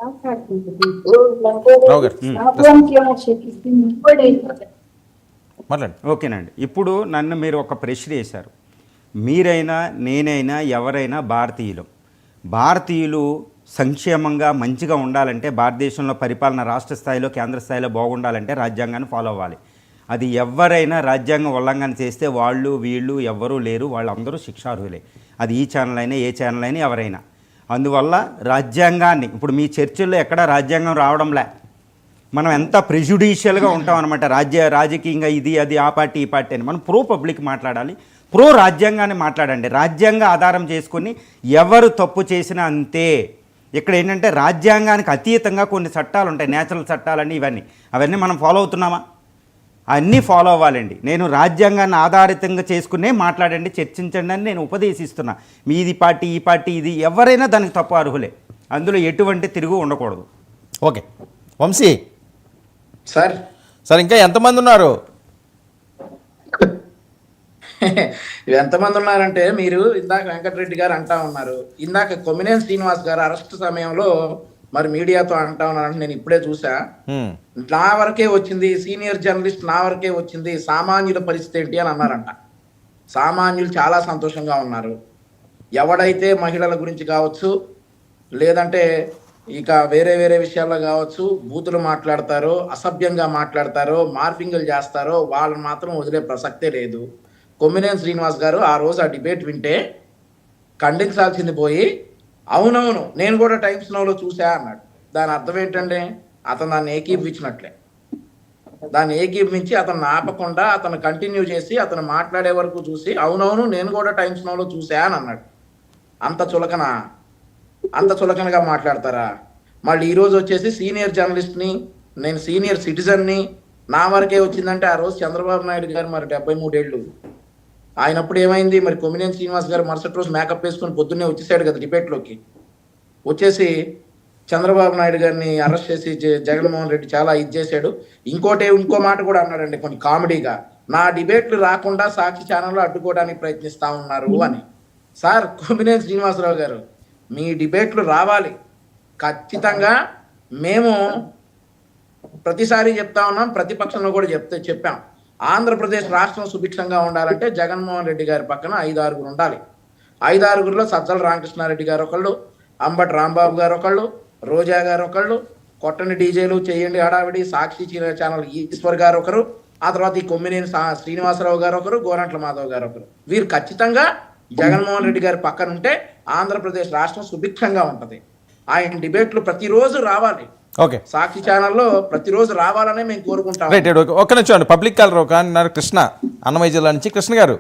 రావు గారు మాట్లాడండి. ఓకేనండి. ఇప్పుడు నన్ను మీరు ఒక ప్రశ్న వేశారు. మీరైనా నేనైనా ఎవరైనా భారతీయులు సంక్షేమంగా మంచిగా ఉండాలంటే, భారతదేశంలో పరిపాలన రాష్ట్ర స్థాయిలో కేంద్ర స్థాయిలో బాగుండాలంటే రాజ్యాంగాన్ని ఫాలో అవ్వాలి. అది ఎవరైనా రాజ్యాంగం ఉల్లంఘన చేస్తే వాళ్ళు వీళ్ళు ఎవ్వరూ లేరు, వాళ్ళందరూ శిక్షార్హులే. అది ఈ ఛానల్ అయినా ఏ ఛానల్ అయినా ఎవరైనా. అందువల్ల రాజ్యాంగాన్ని ఇప్పుడు మీ చర్చల్లో ఎక్కడా రాజ్యాంగం రావడంలే. మనం ఎంత ప్రెజుడిషియల్గా ఉంటాం అనమాట. రాజకీయంగా ఇది అది ఆ పార్టీ ఈ పార్టీ అని. మనం ప్రో పబ్లిక్ మాట్లాడాలి, ప్రో రాజ్యాంగాన్ని మాట్లాడండి. రాజ్యాంగ ఆధారం చేసుకొని ఎవరు తప్పు చేసినా అంతే. ఇక్కడ ఏంటంటే రాజ్యాంగానికి అతీతంగా కొన్ని చట్టాలు ఉంటాయి, నేచురల్ చట్టాలన్నీ అవన్నీ మనం ఫాలో అవుతున్నామా? అన్నీ ఫాలో అవ్వాలండి. నేను రాజ్యాంగాన్ని ఆధారితంగా చేసుకునే మాట్లాడండి, చర్చించండి అని నేను ఉపదేశిస్తున్నా. మీది పార్టీ ఈ పార్టీ ఇది ఎవరైనా దానికి తప్పు అర్హులే. అందులో ఎటువంటి తిరుగు ఉండకూడదు. ఓకే వంశీ సార్ ఇంకా ఎంతమంది ఉన్నారు? ఎంతమంది ఉన్నారంటే, మీరు ఇందాక వెంకటరెడ్డి గారు అంటా ఉన్నారు, ఇందాక కొమ్మినేని శ్రీనివాస్ గారు అరెస్ట్ సమయంలో మరి మీడియాతో అంటా ఉన్నారంటే నేను ఇప్పుడే చూసా. నా వరకే వచ్చింది, సీనియర్ జర్నలిస్ట్ నా వరకే వచ్చింది, సామాన్యుల పరిస్థితి ఏంటి అని అన్నారంట. సామాన్యులు చాలా సంతోషంగా ఉన్నారు. ఎవడైతే మహిళల గురించి కావచ్చు, లేదంటే ఇక వేరే వేరే విషయాల్లో కావచ్చు బూతులు మాట్లాడతారో, అసభ్యంగా మాట్లాడతారో, మార్ఫింగ్లు చేస్తారో వాళ్ళని మాత్రం వదిలే ప్రసక్తే లేదు. కొమ్మినేని శ్రీనివాస్ గారు ఆ రోజు ఆ డిబేట్ వింటే ఖండించాల్సింది పోయి అవునవును నేను కూడా టైమ్స్ నౌలో చూసా అన్నాడు. దాని అర్థం ఏంటంటే అతను దాన్ని ఏకీపించినట్లే. దాన్ని ఏకీపించి అతను ఆపకుండా అతను కంటిన్యూ చేసి అతను మాట్లాడే వరకు చూసి అవునవును నేను కూడా టైమ్స్ నౌలో చూసా అని అన్నాడు. అంత చులకనగా మాట్లాడతారా? మళ్ళీ ఈరోజు వచ్చేసి సీనియర్ జర్నలిస్ట్ని, నేను సీనియర్ సిటిజన్ని, నా వరకే వచ్చిందంటే ఆ రోజు చంద్రబాబు నాయుడు గారు మరి 73 ఏళ్ళు ఆయనప్పుడు ఏమైంది? మరి కొమ్మినేని శ్రీనివాస్ గారు మరుసటి రోజు మేకప్ వేసుకొని పొద్దున్నే వచ్చేసాడు కదా డిబేట్లోకి. వచ్చేసి చంద్రబాబు నాయుడు గారిని అరెస్ట్ చేసి జగన్మోహన్ రెడ్డి చాలా ఇది చేశాడు. ఇంకో మాట కూడా అన్నాడండి కొన్ని కామెడీగా, నా డిబేట్లు రాకుండా సాక్షి ఛానల్లో అడ్డుకోవడానికి ప్రయత్నిస్తా ఉన్నారు అని. సార్ కొమ్మినేని శ్రీనివాసరావు గారు, మీ డిబేట్లు రావాలి ఖచ్చితంగా. మేము ప్రతిసారి చెప్తా ఉన్నాం, ప్రతిపక్షంలో కూడా చెప్పాం. ఆంధ్రప్రదేశ్ రాష్ట్రం సుభిక్షంగా ఉండాలంటే జగన్మోహన్ రెడ్డి గారి పక్కన 5-6 ఉండాలి. 5-6లో సజ్జల రామకృష్ణారెడ్డి గారు ఒకళ్ళు, అంబటి రాంబాబు గారు ఒకళ్ళు, రోజా గారు ఒకళ్ళు, కొట్టని డీజేలు చేయండి హడావిడి సాక్షి ఛానల్ ఈశ్వర్ గారు ఒకరు, ఆ తర్వాత ఈ కొమ్మినేని శ్రీనివాసరావు గారు ఒకరు, గోరంట్ల మాధవ్ గారు ఒకరు. వీరు ఖచ్చితంగా జగన్మోహన్ రెడ్డి గారి పక్కన ఉంటే ఆంధ్రప్రదేశ్ రాష్ట్రం సుభిక్షంగా ఉంటది. ఆయన డిబేట్లు ప్రతిరోజు రావాలి. ఓకే, సాక్షి ఛానల్లో ప్రతిరోజు రావాలనే మేము కోరుకుంటాం. ఒక్క నిమిషం అండి, పబ్లిక్ కాలర్ ఒక కృష్ణ అన్నమయ్య జిల్లా నుంచి. కృష్ణ గారు